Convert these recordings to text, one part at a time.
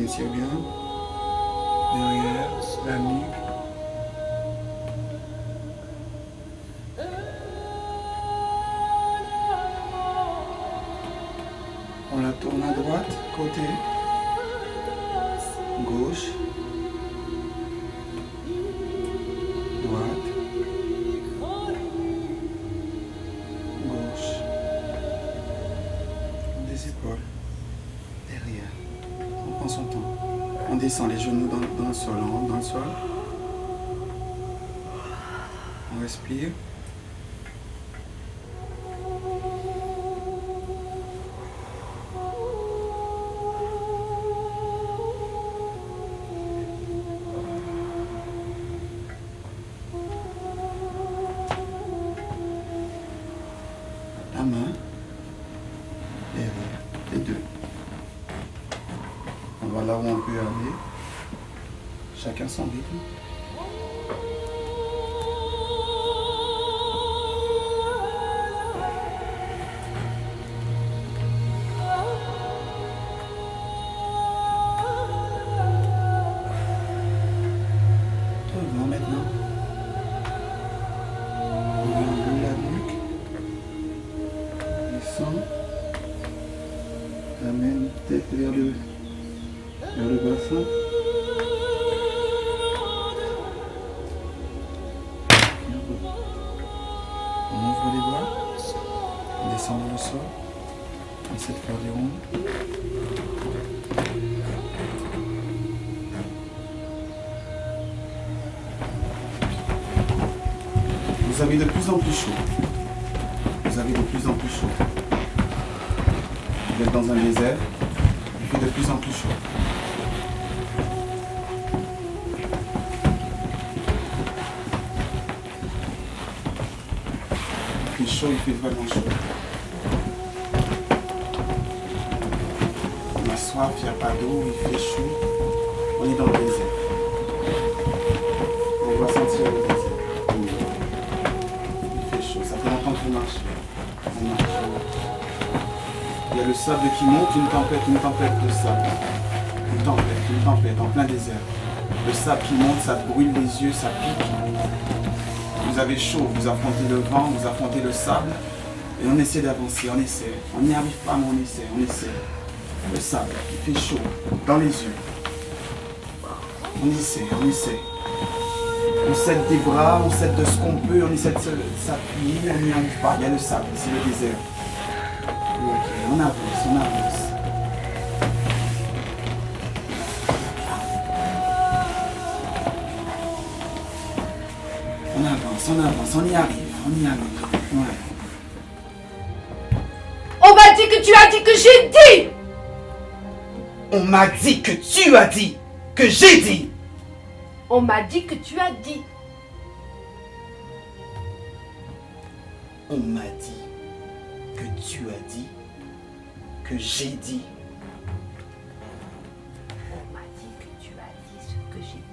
étire bien. Derrière, la nuque. On la tourne à droite, côté. Gauche. Droite. Gauche. Des épaules. Derrière. On prend son temps. On descend les genoux dans le sol, on rentre dans le sol. On respire. La main. Derrière. Les deux. On va là où on peut aller. Chacun son rythme. Devant maintenant. On enlève la nuque. Descend. Amène tête vers le bassin. On ouvre les bras. On descend dans le sol. On essaie de faire des rondes. Vous avez de plus en plus chaud. Vous avez de plus en plus chaud. Vous êtes dans un désert. Il fait de plus en plus chaud. Il fait chaud, il fait vraiment chaud. On a soif, il n'y a pas d'eau, il fait chaud. On est dans le désert. On va sentir le désert. Il fait chaud, ça fait longtemps que vous marchez. On marche. Il y a le sable qui monte, une tempête de sable. Une tempête en plein désert. Le sable qui monte, ça brûle les yeux, ça pique. Vous avez chaud, vous affrontez le vent, vous affrontez le sable. Et on essaie d'avancer, on essaie. On n'y arrive pas, mais on essaie. Le sable, il fait chaud, dans les yeux. On essaie. On s'aide des bras, on s'aide de ce qu'on peut, on essaie de s'appuyer, on n'y arrive pas. Il y a le sable, c'est le désert. Ok, on avance. On y arrive. Ouais. On m'a dit que tu as dit que j'ai dit. On m'a dit que tu as dit que j'ai dit. On m'a dit que tu as dit. On m'a dit que tu as dit que j'ai dit. On m'a dit que tu as dit ce que j'ai dit.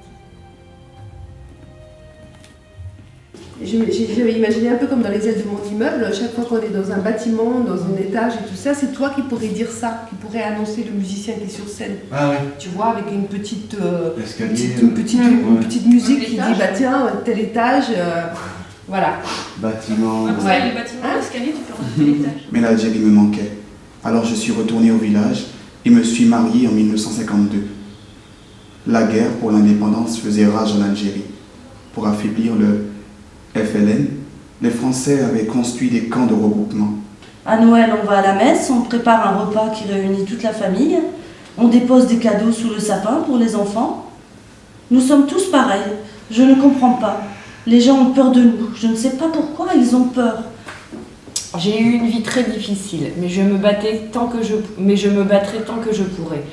J'avais imaginé un peu comme dans les ailes de mon immeuble, chaque fois qu'on est dans un bâtiment, dans un étage et tout ça, c'est toi qui pourrais dire ça, qui pourrais annoncer le musicien qui est sur scène. Ah oui. Tu vois, avec une petite, L'escalier, une petite musique qui dit, bah tiens, tel étage, voilà. Bâtiment. Ouais, parce que les bâtiments, l'escalier, tu peux rajouter l'étage. Mais l'Algérie me manquait. Alors je suis retourné au village et me suis marié en 1952. La guerre pour l'indépendance faisait rage en Algérie. Pour affaiblir le FLN, les Français avaient construit des camps de regroupement. À Noël, on va à la messe, on prépare un repas qui réunit toute la famille, on dépose des cadeaux sous le sapin pour les enfants. Nous sommes tous pareils, je ne comprends pas. Les gens ont peur de nous, je ne sais pas pourquoi ils ont peur. J'ai eu une vie très difficile, mais je me battrai tant que je pourrai.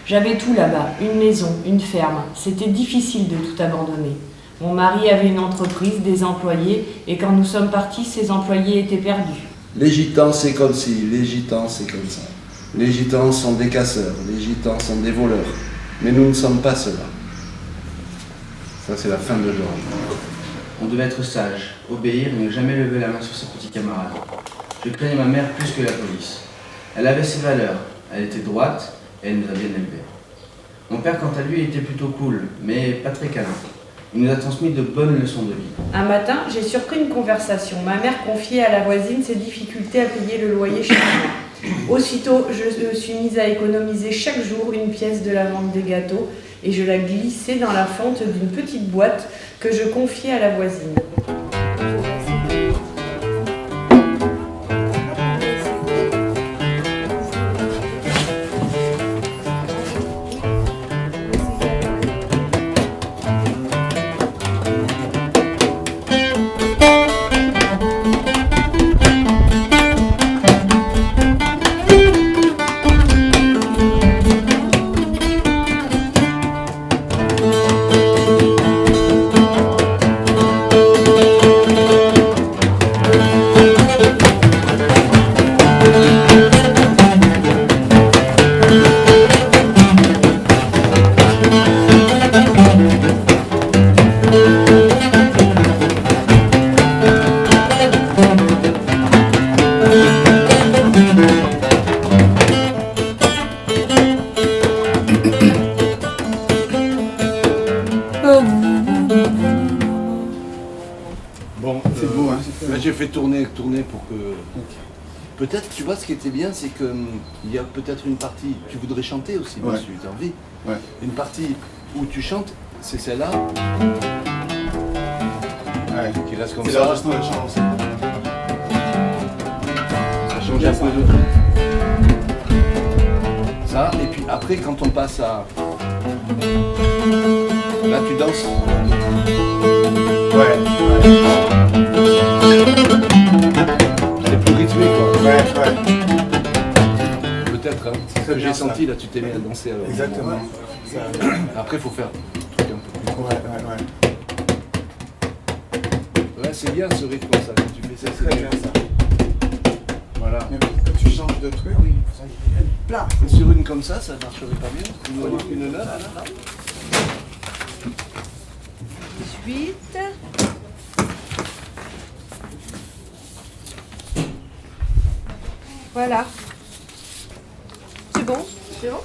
J'avais tout là-bas, une maison, une ferme. C'était difficile de tout abandonner. Mon mari avait une entreprise, des employés, et quand nous sommes partis, ces employés étaient perdus. Les gitans c'est comme ci, les gitans c'est comme ça. Les gitans sont des casseurs, les gitans sont des voleurs. Mais nous ne sommes pas cela. Ça c'est la fin de Georges. On devait être sage, obéir et ne jamais lever la main sur ses petits camarades. Je craignais ma mère plus que la police. Elle avait ses valeurs, elle était droite et elle nous a bien élevés. Mon père, quant à lui, était plutôt cool, mais pas très câlin. Il nous a transmis de bonnes leçons de vie. Un matin, j'ai surpris une conversation. Ma mère confiait à la voisine ses difficultés à payer le loyer chaque mois. Aussitôt, je me suis mise à économiser chaque jour une pièce de la vente des gâteaux et je la glissais dans la fente d'une petite boîte que je confiais à la voisine. Bon, C'est beau, hein. là, j'ai fait tourner pour que... Peut-être, tu vois, ce qui était bien, c'est que il y a peut-être une partie... Tu voudrais chanter aussi, Ouais. monsieur, t'as envie? Ouais. Une partie où tu chantes, c'est celle-là, Ouais. qui reste comme C'est ça. l'enregistrement de chant aussi. Ça change un peu de truc. Ça, et puis après, quand on passe à... Là, tu danses. Ouais. C'est plus rythmé, quoi. Ouais. Peut-être, hein. C'est ce Très que bien, j'ai ça. senti, là, tu t'es mis à danser. Alors. Exactement. Ça... Après, il faut faire un truc un peu plus... Ouais. Ouais, c'est bien ce rythme, ça, quand tu fais ça, C'est très bien ça. Voilà. Mais quand tu changes de truc, oui, ça y est, plat. Et sur une comme ça marcherait pas mieux. Une note, là. 18. Voilà. C'est bon? C'est bon?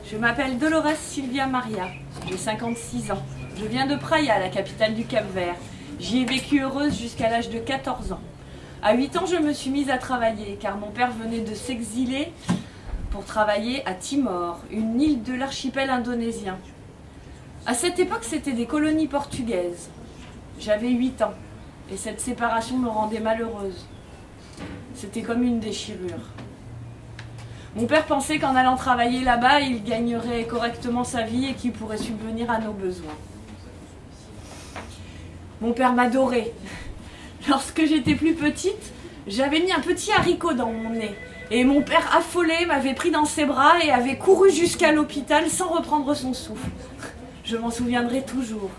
Je m'appelle Dolores Silvia Maria, j'ai 56 ans. Je viens de Praia, la capitale du Cap-Vert. J'y ai vécu heureuse jusqu'à l'âge de 14 ans. À 8 ans, je me suis mise à travailler car mon père venait de s'exiler pour travailler à Timor, une île de l'archipel indonésien. À cette époque, c'était des colonies portugaises. J'avais 8 ans et cette séparation me rendait malheureuse. C'était comme une déchirure. Mon père pensait qu'en allant travailler là-bas, il gagnerait correctement sa vie et qu'il pourrait subvenir à nos besoins. Mon père m'adorait. Lorsque j'étais plus petite, j'avais mis un petit haricot dans mon nez. Et mon père, affolé, m'avait pris dans ses bras et avait couru jusqu'à l'hôpital sans reprendre son souffle. Je m'en souviendrai toujours.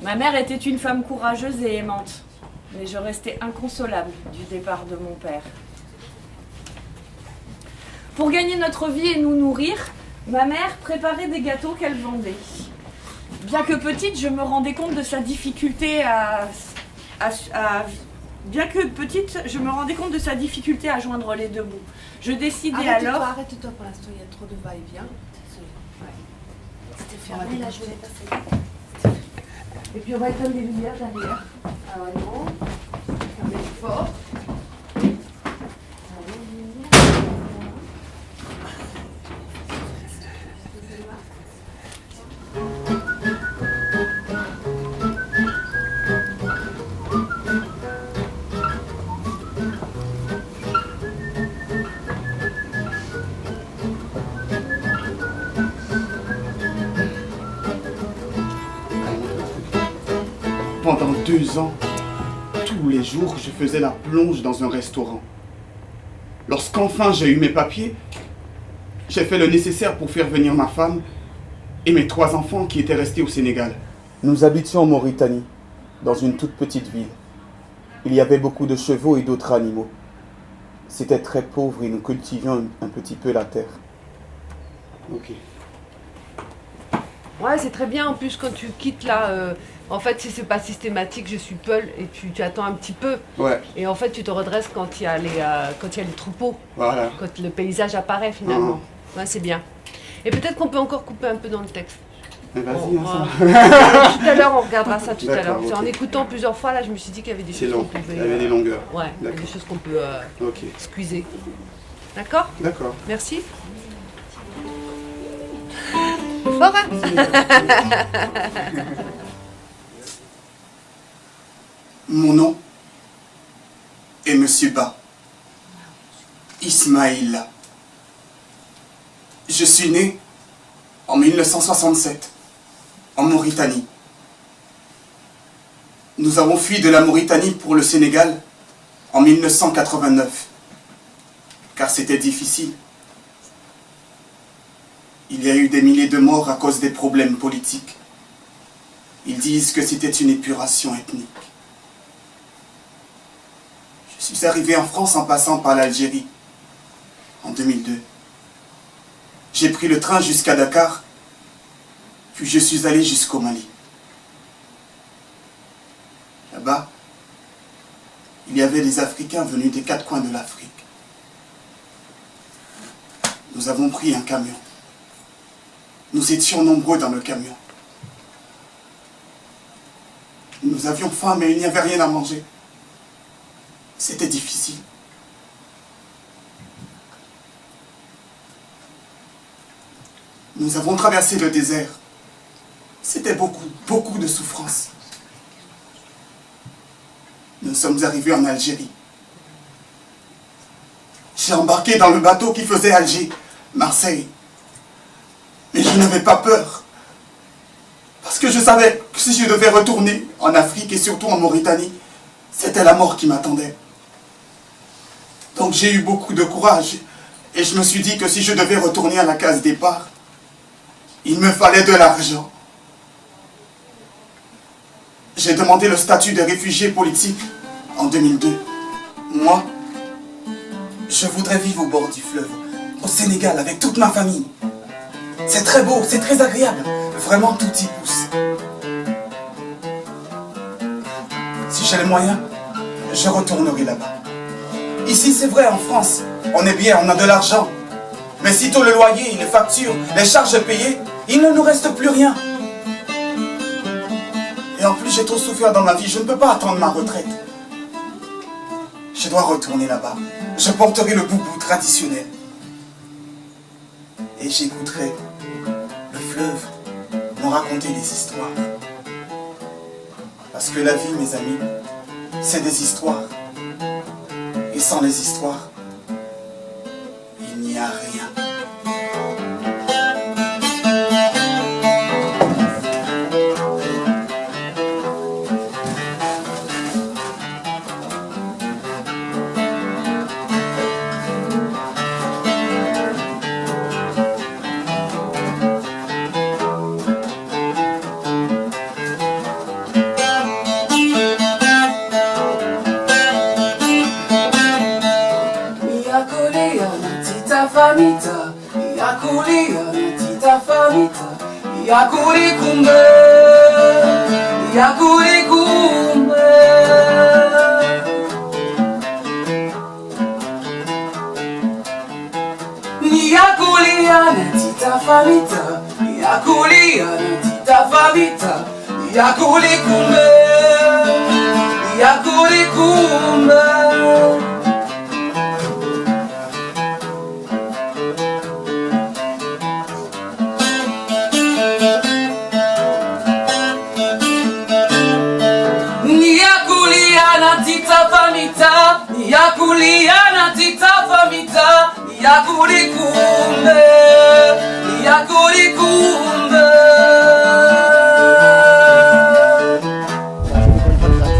Ma mère était une femme courageuse et aimante, mais je restais inconsolable du départ de mon père. Pour gagner notre vie et nous nourrir, ma mère préparait des gâteaux qu'elle vendait. Bien que petite, je me rendais compte de sa difficulté à joindre les deux bouts. Je décidais alors... Arrête-toi pour l'instant, il y a trop de va-et-vient. C'était fermé, là je voulais passer. Et puis on va éteindre les lumières derrière. Alors non, fermez fort. Pendant 2 ans, tous les jours, je faisais la plonge dans un restaurant. Lorsqu'enfin j'ai eu mes papiers, j'ai fait le nécessaire pour faire venir ma femme et mes 3 enfants qui étaient restés au Sénégal. Nous habitions en Mauritanie, dans une toute petite ville. Il y avait beaucoup de chevaux et d'autres animaux. C'était très pauvre et nous cultivions un petit peu la terre. Ok. Ouais, c'est très bien. En plus, quand tu quittes là, En fait, si c'est pas systématique, je suis peul et tu attends un petit peu. Ouais, Et en fait, tu te redresses quand il y a les troupeaux, voilà. quand le paysage apparaît finalement. Ouais, c'est bien. Et peut-être qu'on peut encore couper un peu dans le texte. Mais vas-y, Bon, hein, tout à l'heure, on regardera ça tout à l'heure. D'accord, C'est en ok. écoutant plusieurs fois, là, je me suis dit qu'il y avait des C'est choses long, qu'on pouvait... il y avait des longueurs. Ouais, il y a des D'accord. choses qu'on peut Ok, squeezer. D'accord? d'accord. Merci. Fort, hein? Mon nom est Monsieur Ba. Ismaïla. Je suis né en 1967, en Mauritanie. Nous avons fui de la Mauritanie pour le Sénégal en 1989, car c'était difficile. Il y a eu des milliers de morts à cause des problèmes politiques. Ils disent que c'était une épuration ethnique. Je suis arrivé en France en passant par l'Algérie, en 2002. J'ai pris le train jusqu'à Dakar, puis je suis allé jusqu'au Mali. Là-bas, il y avait des Africains venus des 4 coins de l'Afrique. Nous avons pris un camion. Nous étions nombreux dans le camion. Nous avions faim, mais il n'y avait rien à manger. C'était difficile. Nous avons traversé le désert. C'était beaucoup de souffrance. Nous sommes arrivés en Algérie. J'ai embarqué dans le bateau qui faisait Alger, Marseille. Mais je n'avais pas peur. Parce que je savais que si je devais retourner en Afrique et surtout en Mauritanie, c'était la mort qui m'attendait. Donc j'ai eu beaucoup de courage. Et je me suis dit que si je devais retourner à la case départ, il me fallait de l'argent. J'ai demandé le statut de réfugié politique en 2002. Moi, je voudrais vivre au bord du fleuve, au Sénégal, avec toute ma famille. C'est très beau, c'est très agréable. Vraiment, tout y pousse. Si j'ai les moyens, je retournerai là-bas. Ici, c'est vrai, en France, on est bien, on a de l'argent. Mais sitôt le loyer, les factures, les charges payées, il ne nous reste plus rien. Et en plus, j'ai trop souffert dans ma vie, je ne peux pas attendre ma retraite. Je dois retourner là-bas. Je porterai le boubou traditionnel. Et j'écouterai le fleuve me raconter des histoires. Parce que la vie, mes amis, c'est des histoires. Et sans les histoires, il n'y a rien. Famita, Yakuri, Tita Famita, Yakuri Kumbe, Yakuri Kumbe. Yakuri, Tita Famita, Yakuri, Tita Famita, Yakuri Kumbe, Yakuri Kumbe. Yakuliana tita famita, yakuri kumbe, yakuri kumbe.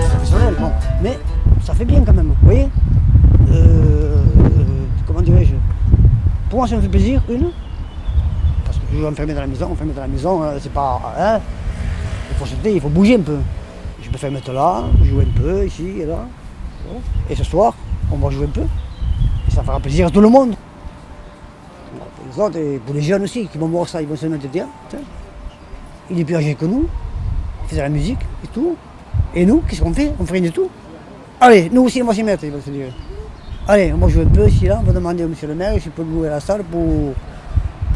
Professionnel, bon, mais ça fait bien quand même, vous voyez. Comment dirais-je? Pour moi, ça me fait plaisir, parce que toujours enfermé dans la maison, c'est pas. Hein, il faut sauter, il faut bouger un peu. Je peux faire mettre là, jouer un peu ici et là. Et ce soir, on va jouer un peu. Et ça fera plaisir à tout le monde. Pour les autres et pour les jeunes aussi qui vont voir ça, ils vont se mettre tiens, il est plus âgé que nous. Ils faisaient la musique et tout. Et nous, qu'est-ce qu'on fait? On fait rien du tout. Allez, nous aussi, on va s'y mettre, il va se dire. Allez, on va jouer un peu ici et là, on va demander au monsieur le maire s'il peut louer la salle pour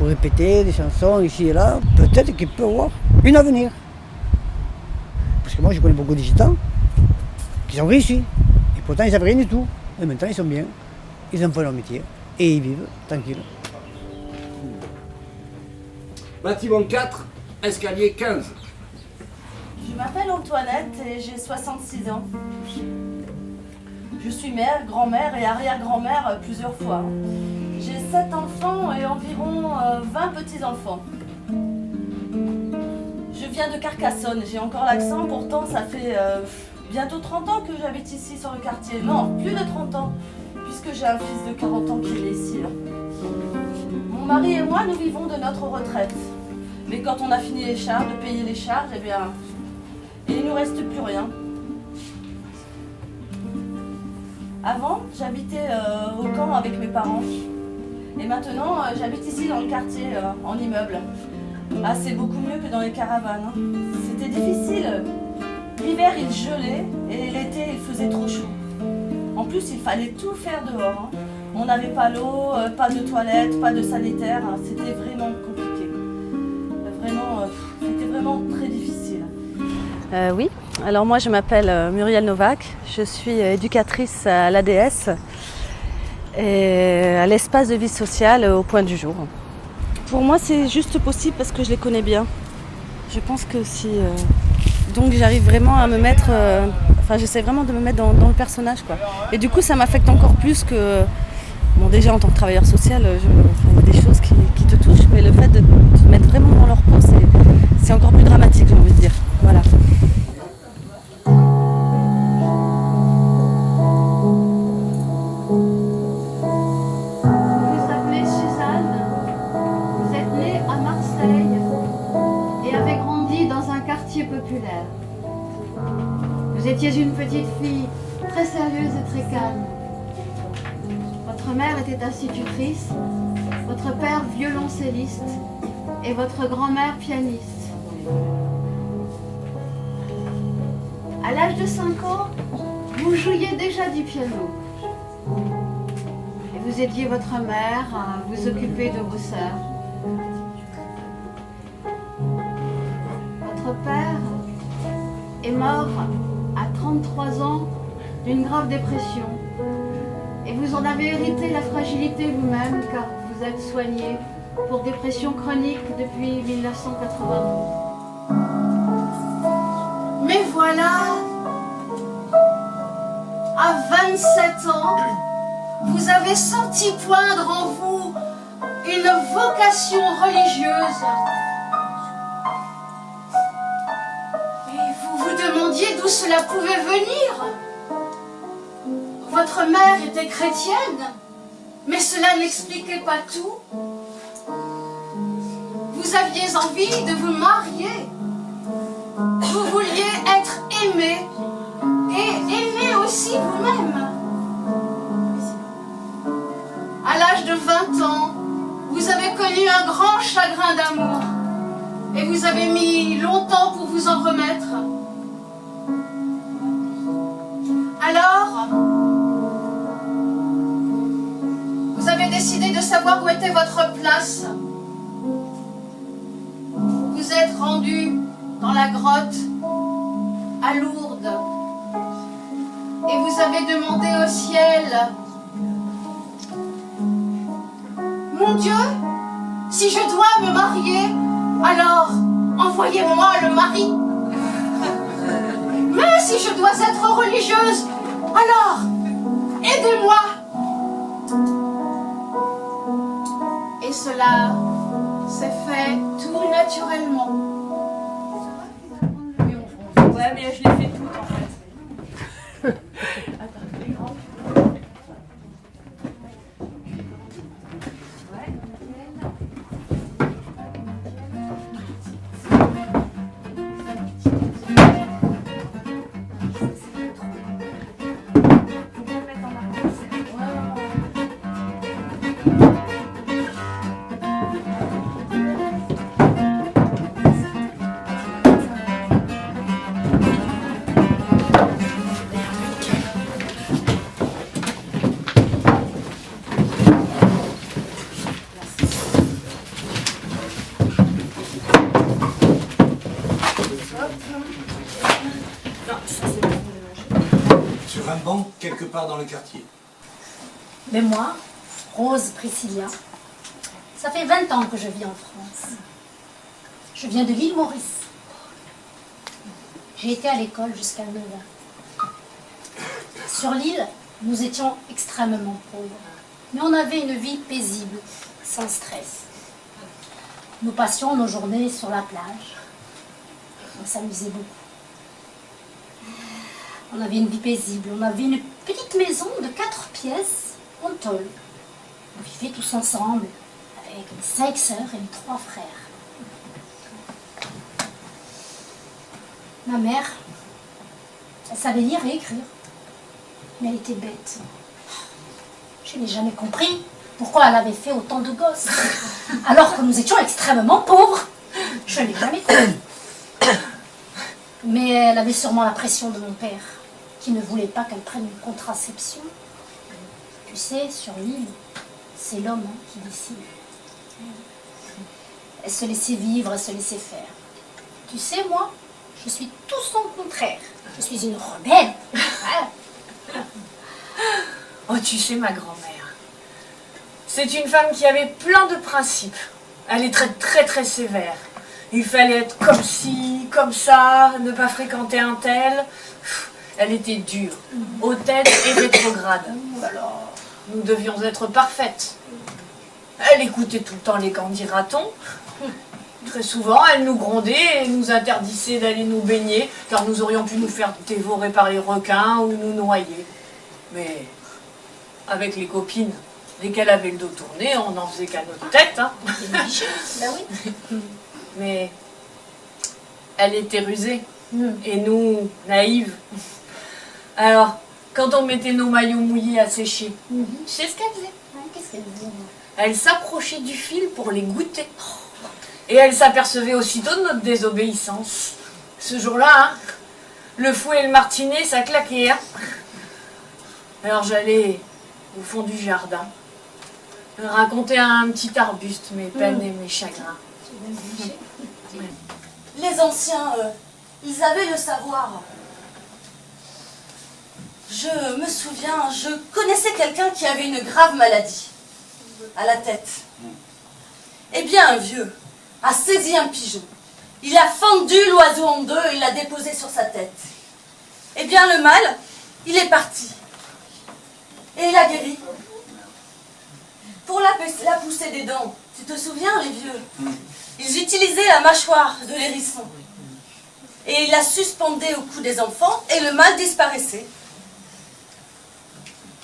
répéter des chansons ici et là. Peut-être qu'il peut avoir une avenir. Parce que moi, je connais beaucoup de gitans qui ont réussi. Et pourtant, ils n'avaient rien du tout. Et maintenant, ils sont bien. Ils ont fait leur métier. Et ils vivent tranquilles. Bâtiment 4, escalier 15. Je m'appelle Antoinette et j'ai 66 ans. Je suis mère, grand-mère et arrière-grand-mère plusieurs fois. J'ai 7 enfants et environ 20 petits-enfants. Je viens de Carcassonne, j'ai encore l'accent, pourtant ça fait bientôt 30 ans que j'habite ici sur le quartier. Non, plus de 30 ans, puisque j'ai un fils de 40 ans qui est ici. Là. Mon mari et moi, nous vivons de notre retraite. Mais quand on a fini les charges, de payer les charges, eh bien, il ne nous reste plus rien. Avant, j'habitais au camp avec mes parents. Et maintenant, j'habite ici dans le quartier, en immeuble. Ah, c'est beaucoup mieux que dans les caravanes. Hein. C'était difficile. L'hiver, il gelait et l'été, il faisait trop chaud. En plus, il fallait tout faire dehors. Hein. On n'avait pas l'eau, pas de toilettes, pas de sanitaire. Hein. C'était vraiment compliqué. Vraiment, c'était vraiment très difficile. Oui, alors moi je m'appelle Muriel Novak, je suis éducatrice à l'ADS et à l'espace de vie sociale au Point du Jour. Pour moi c'est juste possible parce que je les connais bien. Je pense que si... donc j'arrive vraiment à me mettre... j'essaie vraiment de me mettre dans le personnage, quoi. Et du coup ça m'affecte encore plus que... Bon déjà en tant que travailleur social, il y a des choses qui te touchent, mais le fait de te mettre vraiment dans leur peau, c'est encore plus dramatique, j'ai envie de dire. Voilà. Populaire. Vous étiez une petite fille très sérieuse et très calme. Votre mère était institutrice, votre père violoncelliste et votre grand-mère pianiste. À l'âge de 5 ans, vous jouiez déjà du piano. Et vous aidiez votre mère à vous occuper de vos sœurs. Votre père est mort à 33 ans d'une grave dépression. Et vous en avez hérité la fragilité vous-même car vous êtes soigné pour dépression chronique depuis 1980. Mais voilà, à 27 ans, vous avez senti poindre en vous une vocation religieuse. Demandiez d'où cela pouvait venir. Votre mère était chrétienne, mais cela n'expliquait pas tout. Vous aviez envie de vous marier. Vous vouliez être aimé et aimer aussi vous-même. À l'âge de 20 ans, vous avez connu un grand chagrin d'amour et vous avez mis longtemps pour vous en remettre. Alors, vous avez décidé de savoir où était votre place. Vous êtes rendu dans la grotte à Lourdes et vous avez demandé au ciel: mon Dieu, si je dois me marier, alors envoyez-moi le mari. Mais si je dois être religieuse, alors aidez-moi. Et cela s'est fait tout naturellement. Ouais, mais je l'ai fait toutes en fait. banque quelque part dans le quartier. Mais moi, Rose Priscilla, ça fait 20 ans que je vis en France. Je viens de l'île Maurice. J'ai été à l'école jusqu'à 9 ans. Sur l'île, nous étions extrêmement pauvres. Mais on avait une vie paisible, sans stress. Nous passions nos journées sur la plage. On s'amusait beaucoup. On avait une vie paisible. On avait une petite maison de 4 pièces en tôle. On vivait tous ensemble, avec 5 sœurs et 3 frères. Ma mère, elle savait lire et écrire. Mais elle était bête. Je n'ai jamais compris pourquoi elle avait fait autant de gosses. Alors que nous étions extrêmement pauvres. Je n'ai jamais compris. Mais elle avait sûrement la pression de mon père, qui ne voulait pas qu'elle prenne une contraception. Tu sais, sur l'île, c'est l'homme qui décide. Elle se laissait vivre, elle se laissait faire. Tu sais, moi, je suis tout son contraire. Je suis une rebelle. Oh, tu sais, ma grand-mère, c'est une femme qui avait plein de principes. Elle est très, très sévère. Il fallait être comme ci, comme ça, ne pas fréquenter un tel. Elle était dure, hautaine et rétrograde. Nous devions être parfaites. Elle écoutait tout le temps les candidatons. Très souvent, elle nous grondait et nous interdisait d'aller nous baigner, car nous aurions pu nous faire dévorer par les requins ou nous noyer. Mais avec les copines, dès qu'elle avait le dos tourné, on n'en faisait qu'à notre tête. Hein. Ben oui. Mais elle était rusée, et nous, naïves. Alors, quand on mettait nos maillots mouillés à sécher, tu sais ce qu'elle faisait? Qu'est-ce qu'elle faisait? Elle s'approchait du fil pour les goûter. Et elle s'apercevait aussitôt de notre désobéissance. Ce jour-là, hein, le fouet et le martinet, ça claquait. Hein. Alors j'allais au fond du jardin, raconter à un petit arbuste mes peines et mes chagrins. Les anciens, ils avaient le savoir. Je me souviens, je connaissais quelqu'un qui avait une grave maladie à la tête. Eh bien, un vieux a saisi un pigeon. Il a fendu l'oiseau en deux et l'a déposé sur sa tête. Eh bien, le mâle, il est parti. Et il a guéri. Pour la poussée des dents, tu te souviens, les vieux? Ils utilisaient la mâchoire de l'hérisson. Et il la suspendait au cou des enfants et le mâle disparaissait.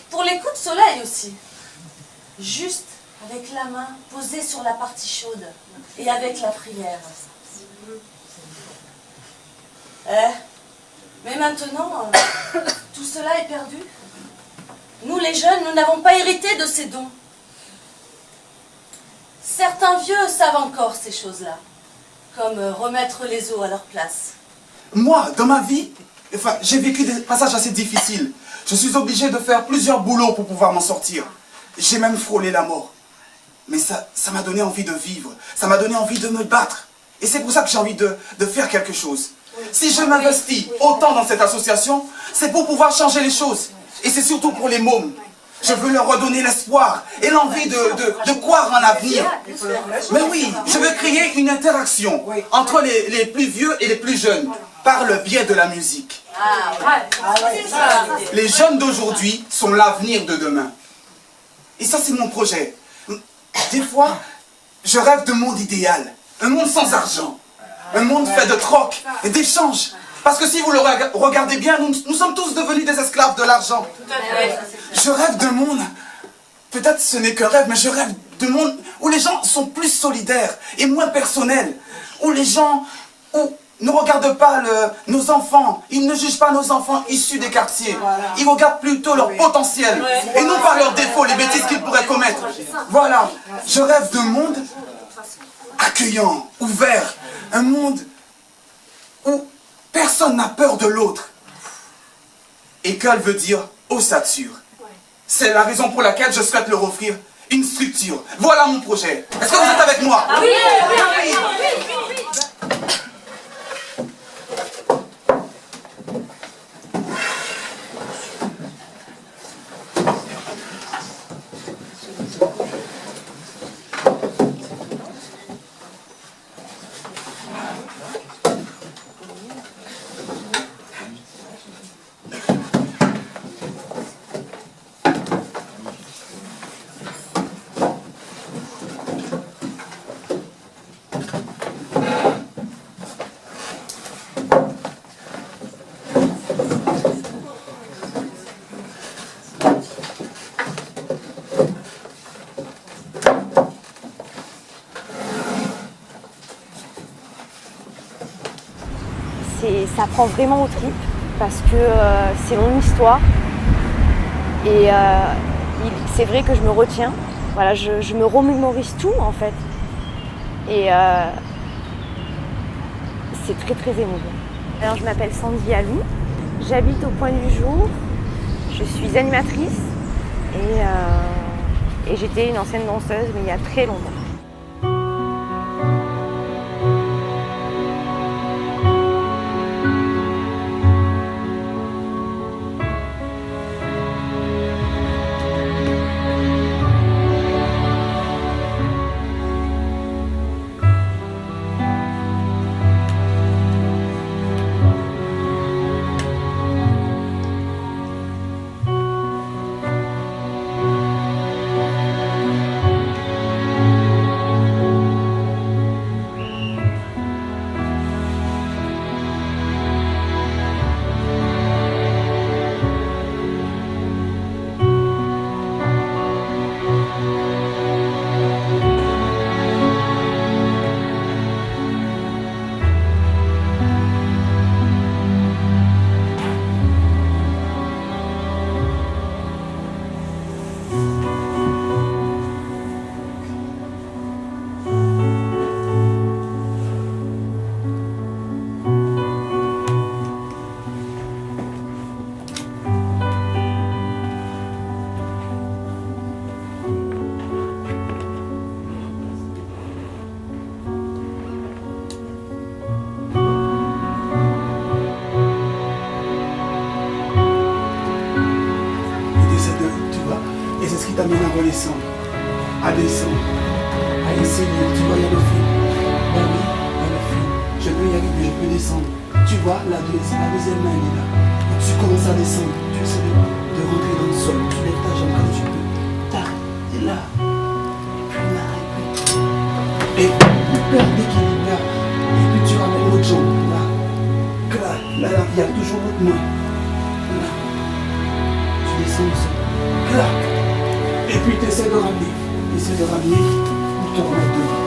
Pour les coups de soleil aussi. Juste avec la main posée sur la partie chaude et avec la prière. Mais maintenant, tout cela est perdu. Nous les jeunes, nous n'avons pas hérité de ces dons. Certains vieux savent encore ces choses-là, comme remettre les os à leur place. Moi, dans ma vie, j'ai vécu des passages assez difficiles. Je suis obligé de faire plusieurs boulots pour pouvoir m'en sortir. J'ai même frôlé la mort. Mais ça m'a donné envie de vivre. Ça m'a donné envie de me battre. Et c'est pour ça que j'ai envie de faire quelque chose. Si je m'investis autant dans cette association, c'est pour pouvoir changer les choses. Et c'est surtout pour les mômes. Je veux leur redonner l'espoir et l'envie de croire en l'avenir. Mais oui, je veux créer une interaction entre les plus vieux et les plus jeunes par le biais de la musique. Les jeunes d'aujourd'hui sont l'avenir de demain. Et ça, c'est mon projet. Des fois, je rêve d'un monde idéal. Un monde sans argent. Un monde fait de troc et d'échanges. Parce que si vous le regardez bien, nous sommes tous devenus des esclaves de l'argent. Je rêve d'un monde, peut-être ce n'est qu'un rêve, mais je rêve d'un monde où les gens sont plus solidaires et moins personnels. Où les gens ne regardent pas nos enfants, ils ne jugent pas nos enfants issus des quartiers. Ils regardent plutôt leur potentiel et non pas leurs défauts, les bêtises qu'ils pourraient commettre. Voilà, je rêve d'un monde accueillant, ouvert, un monde où personne n'a peur de l'autre. École veut dire ossature. C'est la raison pour laquelle je souhaite leur offrir une structure. Voilà mon projet. Est-ce que vous êtes avec moi? Oui, ça prend vraiment aux tripes parce que c'est mon histoire. Et c'est vrai que je me retiens. Voilà, je me remémorise tout en fait. Et c'est très très émouvant. Alors je m'appelle Sandy Alou, j'habite au Point du Jour, je suis animatrice et j'étais une ancienne danseuse mais il y a très longtemps. T'amène à descendre, à essayer, tu vois, il y a le fil. Ben oui, il y a le fil. Je peux y arriver, je peux descendre. Tu vois, la deuxième main est là. Et tu commences à descendre, tu essaies de rentrer dans le sol. Tu lèves ta jambe comme tu peux. Tac, et là. Et puis là, et puis. Et tu perds d'équilibre là. Et puis tu ramènes l'autre jambe là. Clac, là, il y a toujours l'autre main. Là. Tu descends le sol. Clac. Et puis tu essaies de ramener pour te remettre debout.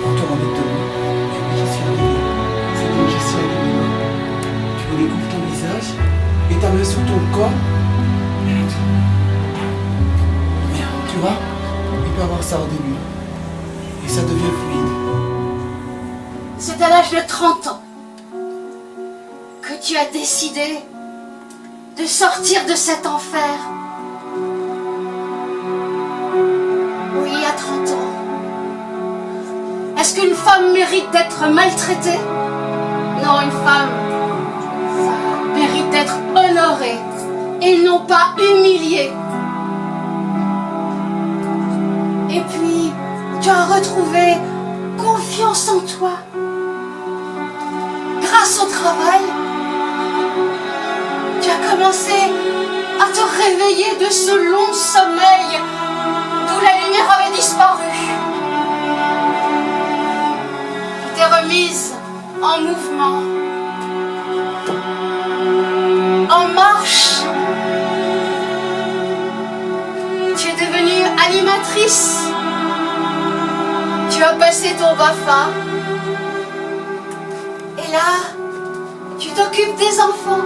Pour te remettre debout. Tu vois, j'y suis arrivé. C'est bon, j'y suis arrivé là. Tu redécouvres ton visage et ta main sur ton corps. Merde. Tu vois, il peut avoir ça au début. Et ça devient fluide. C'est à l'âge de 30 ans que tu as décidé de sortir de cet enfer. Oui, à 30 ans. Est-ce qu'une femme mérite d'être maltraitée? Non, une femme mérite d'être honorée et non pas humiliée. Et puis, tu as retrouvé confiance en toi. Grâce au travail, tu as commencé à te réveiller de ce long sommeil d'où la lumière avait disparu. Tu t'es remise en mouvement, en marche. Tu es devenue animatrice. Tu as passé ton BAFA. Et là, tu t'occupes des enfants.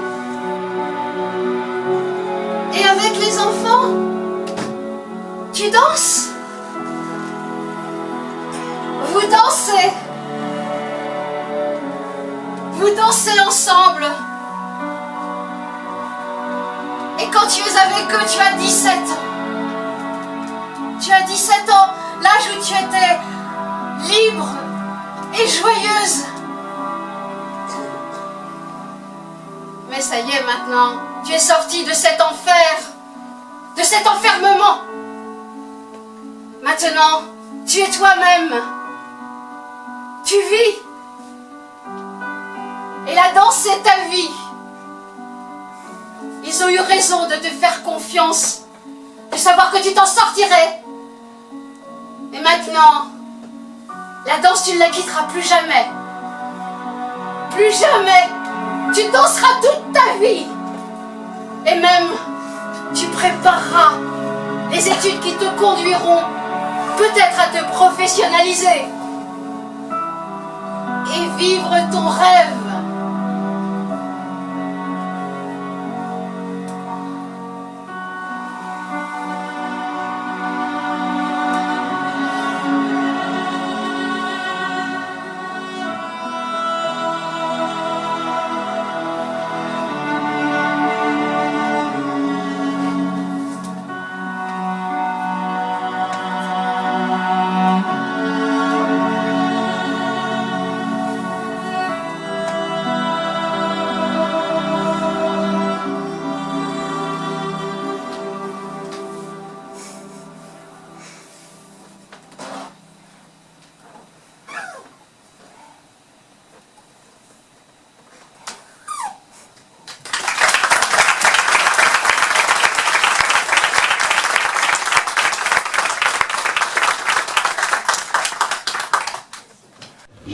Et avec les enfants, tu danses. Vous dansez. Vous dansez ensemble. Et quand tu es avec eux, tu as 17 ans. Tu as 17 ans, l'âge où tu étais libre et joyeuse. Mais ça y est maintenant, tu es sortie de cet enfer, de cet enfermement. Maintenant, tu es toi-même. Tu vis. Et la danse, c'est ta vie. Ils ont eu raison de te faire confiance, de savoir que tu t'en sortirais. Et maintenant, la danse, tu ne la quitteras plus jamais. Plus jamais. Tu danseras toute ta vie. Et même, tu prépareras les études qui te conduiront peut-être à te professionnaliser et vivre ton rêve.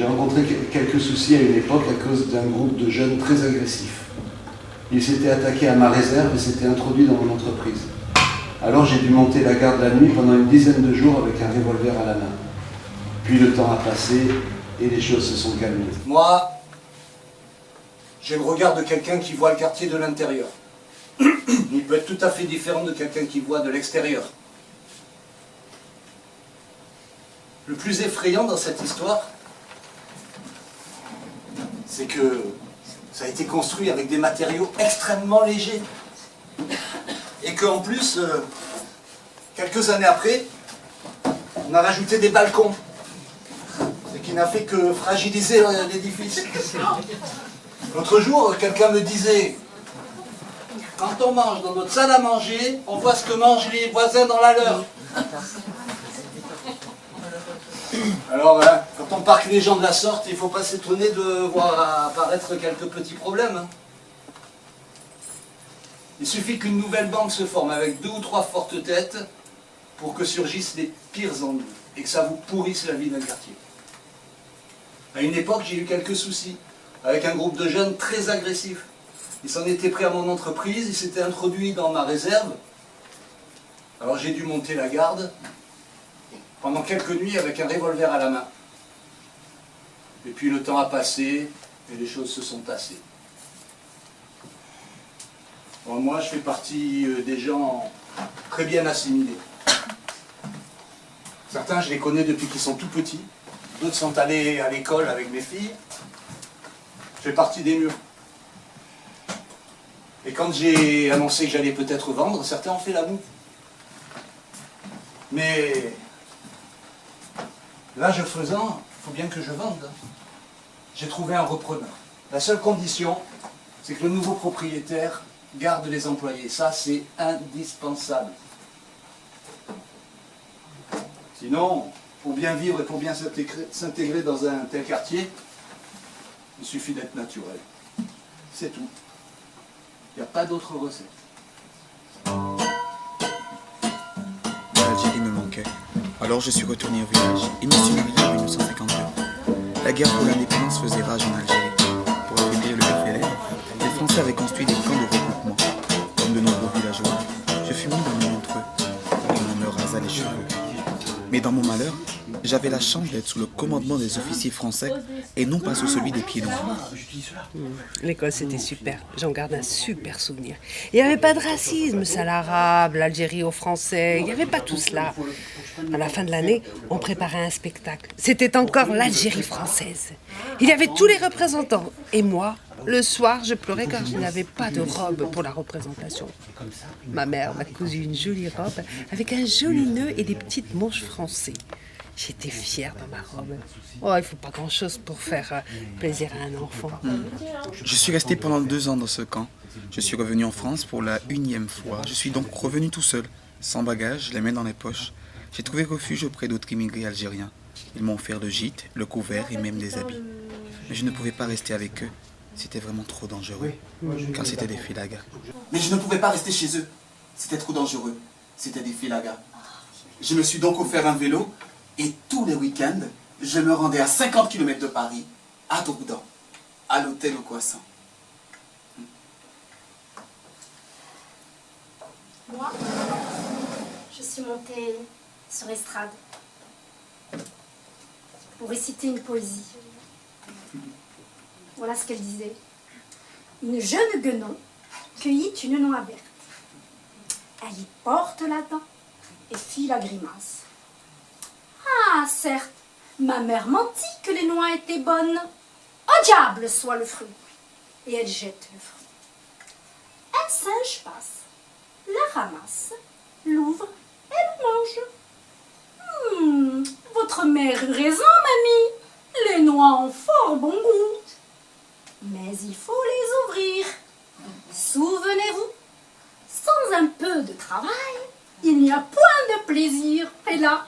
J'ai rencontré quelques soucis à une époque à cause d'un groupe de jeunes très agressifs. Ils s'étaient attaqués à ma réserve et s'étaient introduits dans mon entreprise. Alors j'ai dû monter la garde la nuit pendant une dizaine de jours avec un revolver à la main. Puis le temps a passé et les choses se sont calmées. Moi, j'ai le regard de quelqu'un qui voit le quartier de l'intérieur. Il peut être tout à fait différent de quelqu'un qui voit de l'extérieur. Le plus effrayant dans cette histoire, c'est que ça a été construit avec des matériaux extrêmement légers. Et qu'en plus, quelques années après, on a rajouté des balcons. Ce qui n'a fait que fragiliser l'édifice. L'autre jour, quelqu'un me disait, quand on mange dans notre salle à manger, on voit ce que mangent les voisins dans la leur. Alors, quand on parque les gens de la sorte, il ne faut pas s'étonner de voir apparaître quelques petits problèmes. Il suffit qu'une nouvelle bande se forme avec 2 ou 3 fortes têtes pour que surgissent les pires ennuis et que ça vous pourrisse la vie d'un quartier. À une époque, j'ai eu quelques soucis avec un groupe de jeunes très agressifs. Ils s'en étaient pris à mon entreprise, ils s'étaient introduits dans ma réserve. Alors j'ai dû monter la garde pendant quelques nuits avec un revolver à la main. Et puis le temps a passé et les choses se sont tassées. Bon, moi, je fais partie des gens très bien assimilés. Certains, je les connais depuis qu'ils sont tout petits. D'autres sont allés à l'école avec mes filles. Je fais partie des murs. Et quand j'ai annoncé que j'allais peut-être vendre, certains ont fait la moue. Mais l'âge faisant, il faut bien que je vende. J'ai trouvé un repreneur. La seule condition, c'est que le nouveau propriétaire garde les employés. Ça, c'est indispensable. Sinon, pour bien vivre et pour bien s'intégrer dans un tel quartier, il suffit d'être naturel. C'est tout. Il n'y a pas d'autre recette. L'Algérie me manquait. Alors je suis retourné au village et me suis marié en 1952. La guerre pour l'indépendance faisait rage en Algérie. Pour affaiblir le FLN, les Français avaient construit des camps de regroupement. Comme de nombreux villageois, je fus mis dans l'un d'entre eux et on me rasa les cheveux. Mais dans mon malheur, j'avais la chance d'être sous le commandement des officiers français et non pas sous celui des pieds noirs. L'école, c'était super. J'en garde un super souvenir. Il n'y avait pas de racisme, ça l'arabe, l'Algérie aux Français. Il n'y avait pas tout cela. À la fin de l'année, on préparait un spectacle. C'était encore l'Algérie française. Il y avait tous les représentants. Et moi, le soir, je pleurais car je n'avais pas de robe pour la représentation. Ma mère m'a cousu une jolie robe avec un joli nœud et des petites manches froncées. J'étais fière de ma robe. Oh, il ne faut pas grand-chose pour faire plaisir à un enfant. Je suis resté pendant 2 ans dans ce camp. Je suis revenu en France pour la 1e fois. Je suis donc revenu tout seul, sans bagages, les mains dans les poches. J'ai trouvé refuge auprès d'autres immigrés algériens. Ils m'ont offert le gîte, le couvert et même des habits. Mais je ne pouvais pas rester avec eux. C'était vraiment trop dangereux, car c'était des filagas. Mais je ne pouvais pas rester chez eux. C'était trop dangereux. C'était des filagas. Je me suis donc offert un vélo et tous les week-ends, je me rendais à 50 km de Paris, à Dourdan, à l'hôtel au Croissant. Moi, je suis montée sur estrade pour réciter une poésie. Voilà ce qu'elle disait. Une jeune guenon cueillit une noix verte. Elle y porte la dent et fit la grimace. Ah, certes, ma mère mentit que les noix étaient bonnes. Au diable soit le fruit. Et elle jette le fruit. Un singe passe, la ramasse, l'ouvre et le mange. Votre mère eut raison, mamie. Les noix ont fort bon goût. Mais il faut les ouvrir. Souvenez-vous, sans un peu de travail, il n'y a point de plaisir. Et là,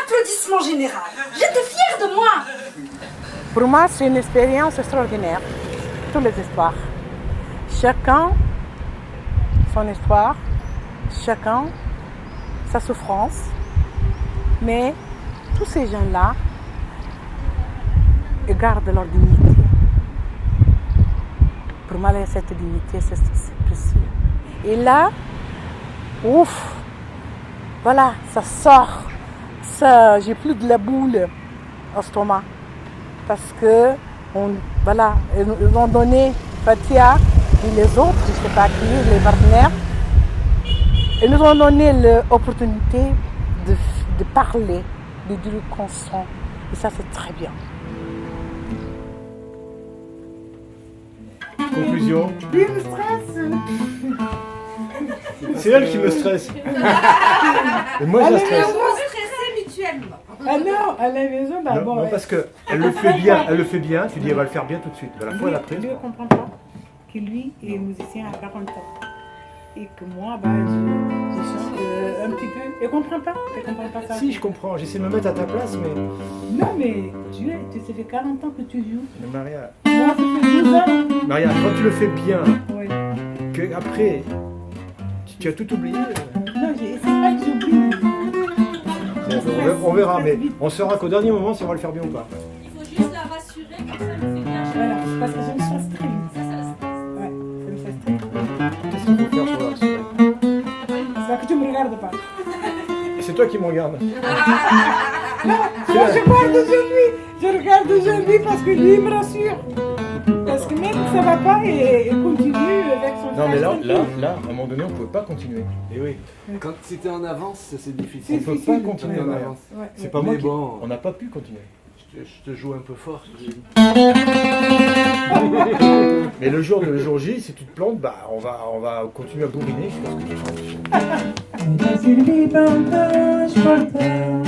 applaudissement général. J'étais fière de moi. Pour moi, c'est une expérience extraordinaire. Toutes les histoires. Chacun son histoire, chacun sa souffrance. Mais tous ces gens-là, et gardent leur dignité. Pour moi, cette dignité, c'est précieux. Et là, ouf, voilà, ça sort. Ça, j'ai plus de la boule au stomac. Parce que, voilà, ils ont donné Fatia et les autres, je ne sais pas qui, les partenaires, ils nous ont donné l'opportunité de parler, de dire qu'on sent. Et ça, c'est très bien. Conclusion. Il me stresse. C'est elle qui me stresse. Et moi, je la stresse. On stressait mutuellement. Ah non, à la maison, bah Non, bon. non, parce qu'elle le fait bien, tu dis elle va le faire bien tout de suite. À la fois, elle a pris. Lui, ne comprend pas que lui est musicien à 40 ans. Et que moi, bah, je chante un petit peu. Elle ne comprend pas. Elle comprend pas ça. Si, je comprends. J'essaie de me mettre à ta place, mais. Non, mais ça fait 40 ans que tu joues. Mais Maria. Moi, ça fait 12 ans. Maria, quand tu le fais bien, Oui. que après, tu as tout oublié. Non, c'est pas que j'oublie. On verra, mais on saura qu'au dernier moment si on va le faire bien ou pas. Il faut juste la rassurer, comme ça, elle le fait bien. Voilà, parce que je me stresse très vite. Ça stresse. Ouais, ça me stresse très vite. Qu'est-ce qu'il faut faire pour la rassurer? C'est que tu me regardes pas. C'est toi qui me regardes. Non, moi je parle de lui. Je regarde de lui parce que lui me rassure. Parce que même si ça va pas, il continue avec son Non, mais frère. là, à un moment donné, on ne pouvait pas continuer. Et oui. Quand c'était en avance, c'est difficile. On ne peut pas continuer en Maria. avance. Ouais, C'est pas moi Mais qui. bon. On n'a pas pu continuer. Je te joue un peu fort. Mais le jour J, si tu te plantes, bah on va continuer à bourriner jusqu'à ce que tu chantes. Ella serviva un trasportar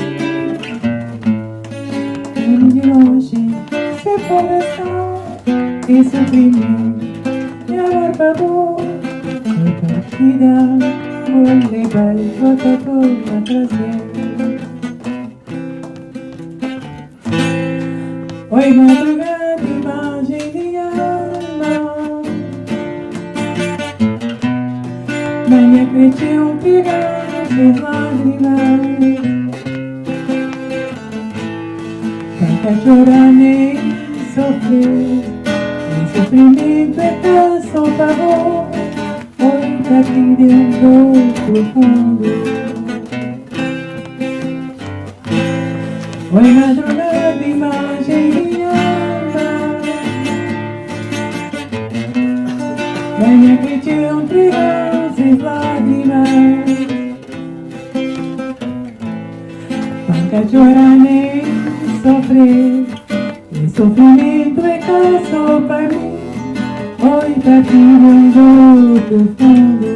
de longe se florescer e suprimir e amar pavor a partida vou levar volta por trazer. Oi, madrugada, imagem de alma. Manhã cresceu pegadas lágrimas. Tanta chorar nem sofrer. Nem sofrimento é canção, pavor. Oi, daqui dentro profundo. Oi, madrugada, imagem de alma. Manhã cresceu pegadas lágrimas. Tanta chorar nem sofrer. E sofrimento é canção para mim. Oi, daqui dentro profundo.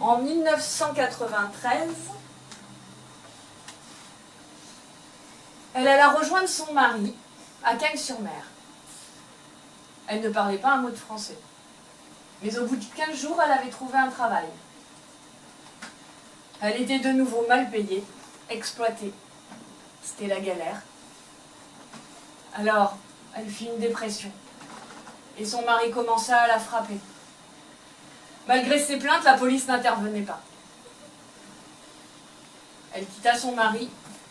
En 1993, elle alla rejoindre son mari à Cagnes-sur-Mer. Elle ne parlait pas un mot de français. Mais au bout de 15 jours, elle avait trouvé un travail. Elle était de nouveau mal payée, exploitée. C'était la galère. Alors, elle fit une dépression. Et son mari commença à la frapper. Malgré ses plaintes, la police n'intervenait pas. Elle quitta son mari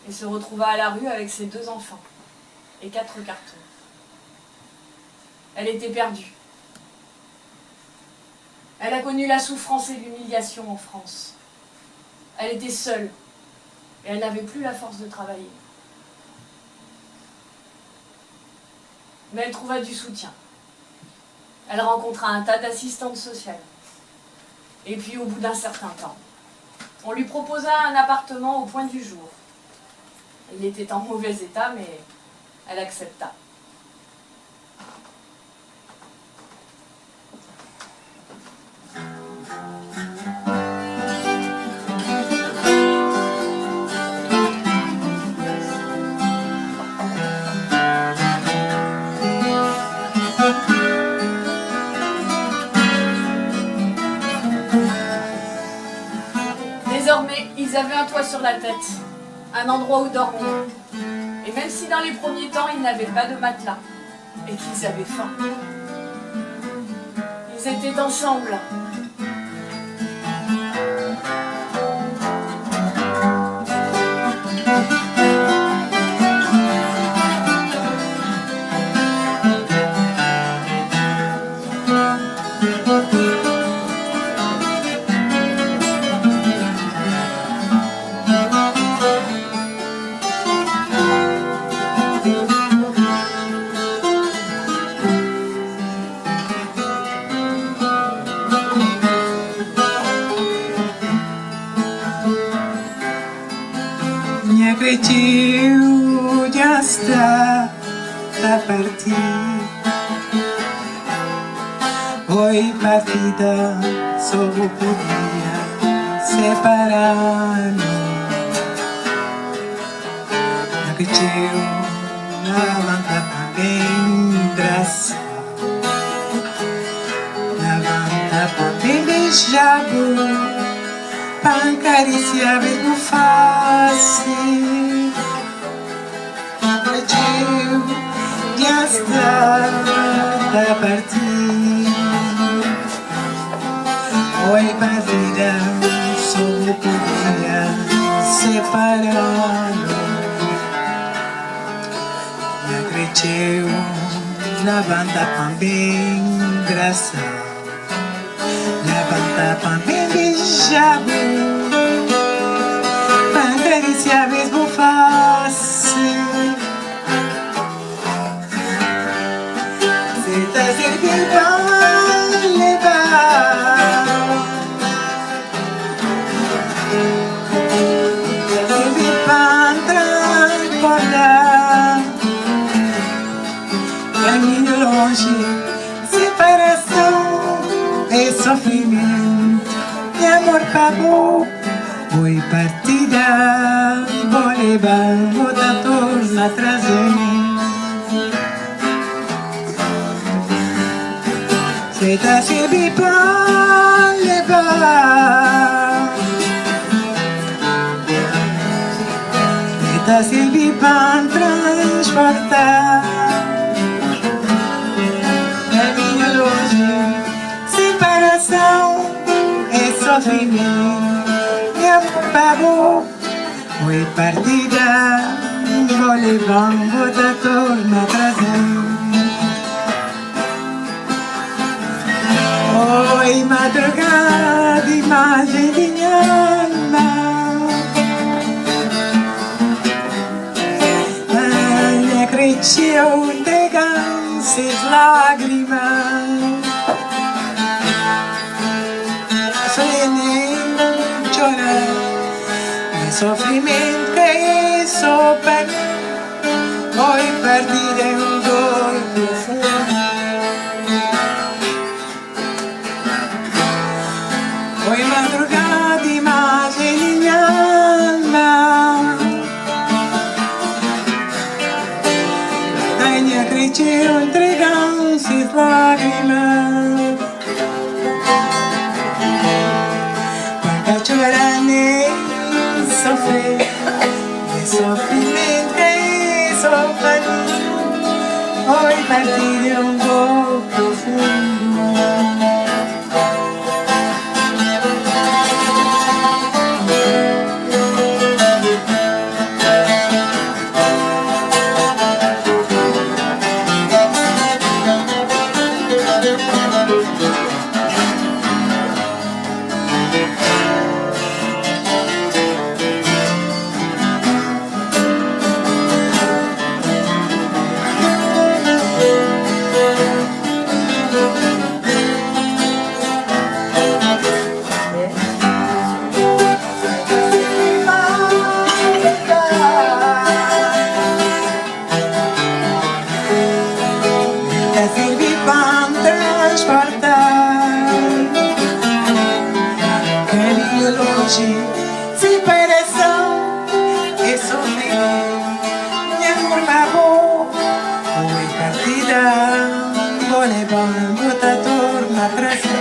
et se retrouva à la rue avec ses 2 enfants et 4 cartons. Elle était perdue. Elle a connu la souffrance et l'humiliation en France. Elle était seule et elle n'avait plus la force de travailler. Mais elle trouva du soutien. Elle rencontra un tas d'assistantes sociales. Et puis au bout d'un certain temps, on lui proposa un appartement au point du jour. Il était en mauvais état, mais elle accepta. la tête, un endroit où dormir. Et même si dans les premiers temps, ils n'avaient pas de matelas et qu'ils avaient faim, ils étaient ensemble. Minha cretiu já está a partir. Oi, partida, só podia separar-nos. Minha cretiu levanta bem braço, levanta bem beijado. Pancariciar mesmo fácil. Partiu, já está a partir. Oi, partida, só podia separar-nos. Me acrediteu na banda também graça. Levanta pra me beijar, pra cariciar mesmo fácil. Cê tá servindo pra levar, tá servindo pra transportar. Caminho longe, separação e sofrimento, e amor acabou. Oi, partida, vou levar, vou dar torna atrás de mim. Cê tá servindo pra levar, cê tá servindo pra transportar. Caminho longe, separação e sofrimento, e amor acabou. Oi, partida, vou levar, vou dar torna atrás de mim. Oi, madrugada, imagem de minha alma. Ai, acreditou, entregam-se lágrimas. Sofrimento que sopra, oi, partida é dor profundo. Oi, madrugada, imagem de minha alma. Ai, ne acredito, entregam-se lágrimas. Quando chorar nem sofrer, e sofrimento e sofrimento, oi, partir é dor profundo. Separação e sofrimento, e amor acabou. Oi, partida, vou levar, vou dar torna atrás de mim.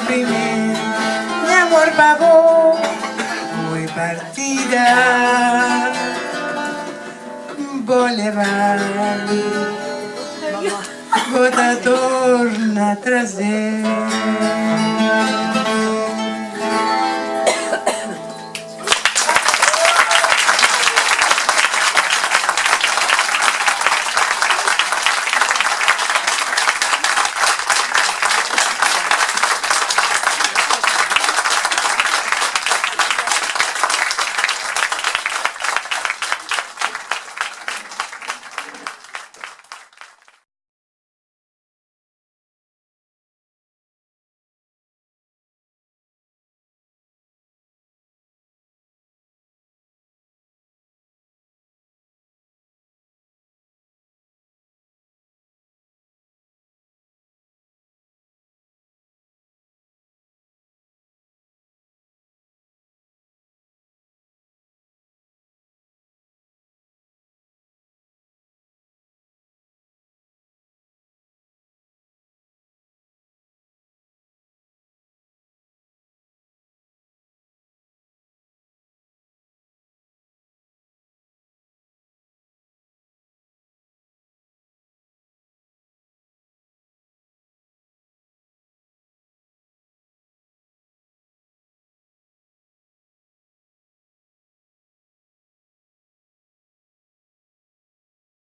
sofrimento, mi amor pavó, muy partida, Bolevar, gota torna a trazer.